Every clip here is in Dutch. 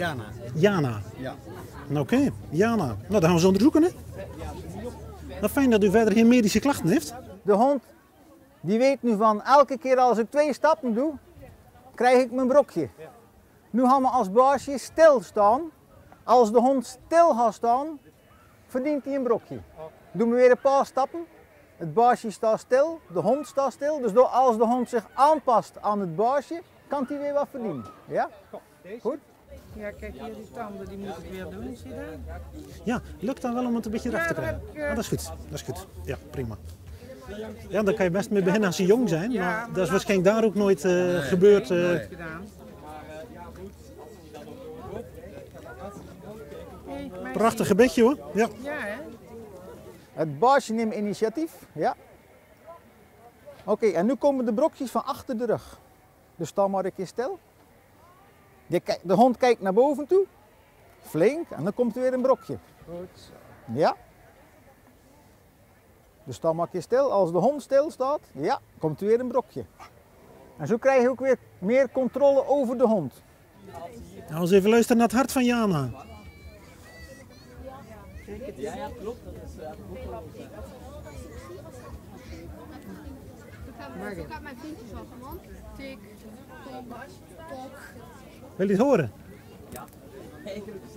Jana. Jana. Ja. Oké, Jana. Nou, dat gaan we zo onderzoeken, hè? Nou, fijn dat u verder geen medische klachten heeft. De hond die weet nu van elke keer als ik 2 stappen doe, krijg ik mijn brokje. Nu gaan we als baasje stilstaan. Als de hond stil gaat staan, verdient hij een brokje. Doen we weer een paar stappen. Het baasje staat stil, de hond staat stil. Dus als de hond zich aanpast aan het baasje, kan hij weer wat verdienen. Ja? Goed? Ja, kijk hier, die tanden die moet ik weer doen, zie je dat? Ja, lukt dan wel om het een beetje recht te krijgen? heb ik, Ah, dat is goed, dat is goed. Ja, prima. Ja, daar kan je best mee beginnen als ze jong zijn, maar dat is waarschijnlijk daar ook nooit gebeurd. Gedaan. Prachtig gebedje hoor. Ja. Ja, hè? Het baasje neemt initiatief. Ja. Oké, en nu komen de brokjes van achter de rug. Dus sta maar een keer stil. De hond kijkt naar boven toe. Flink. En dan komt er weer een brokje. Goed. Ja. Dus sta maar een keer stil. Als de hond stil staat, ja, komt er weer een brokje. En zo krijg je ook weer meer controle over de hond. Nou, eens even luisteren naar het hart van Jana. Ja, klopt. Dat is Ik heb mijn vriendjes al gewoon. Tik, kom, tok. Wil je het horen?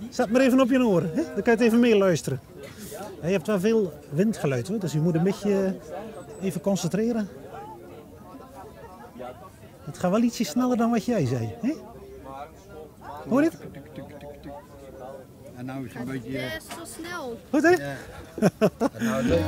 Zet maar even op je oren, hè? Dan kan je het even meeluisteren. Ja, je hebt wel veel windgeluid hoor, dus je moet een beetje even concentreren. Het gaat wel ietsje sneller dan wat jij zei. Hè? Hoor je het? En nou is het een beetje... Ja, is zo snel. Goed hè? Ja. En nou leuk.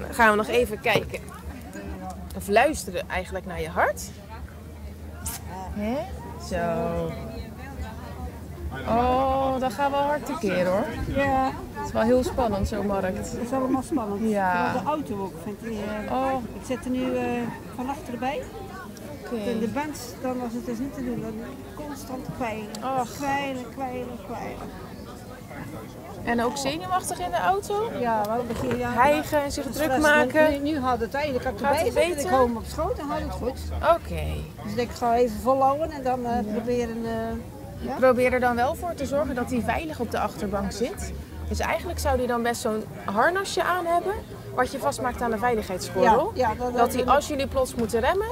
Dan gaan we nog even kijken. Of luisteren eigenlijk naar je hart. Hè? Zo. Oh, dat gaat wel hard tekeer hoor. Ja, Het is wel heel spannend zo, markt. dat is allemaal spannend. Ja. Vooral de auto ook, vind ik. Oh, Ik zit er nu van achterbij. oké. En de band, dan was het dus niet te doen. Dan constant kwijlen. Och. Kwijlen. En ook zenuwachtig in de auto? Ja, wel een beetje. Ja, Hijgen en zich dus druk dat is- maken? Nu gaat het eigenlijk Gaat erbij het zitten. Ik beter? hou hem op schoot en hou het goed. Oké. Dus ik ga even volhouden en dan proberen. Ja? Probeer er dan wel voor te zorgen dat hij veilig op de achterbank zit. Dus eigenlijk zou hij dan best zo'n harnasje aan hebben, wat je vastmaakt aan de veiligheidsgordel. Ja, Dat hij, als jullie plots moeten remmen,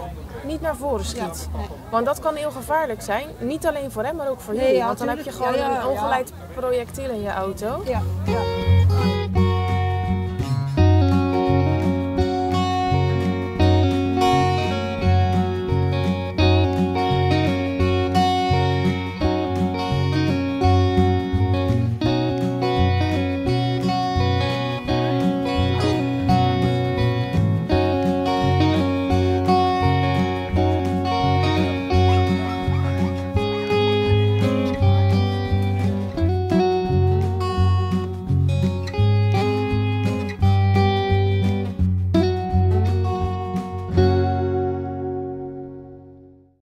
niet naar voren schiet. Ja, nee. Want dat kan heel gevaarlijk zijn. Niet alleen voor hem, maar ook voor Nee, jullie. ja, Want dan heb je tuurlijk. gewoon Ja, een ongeleid projectiel in je auto. Ja.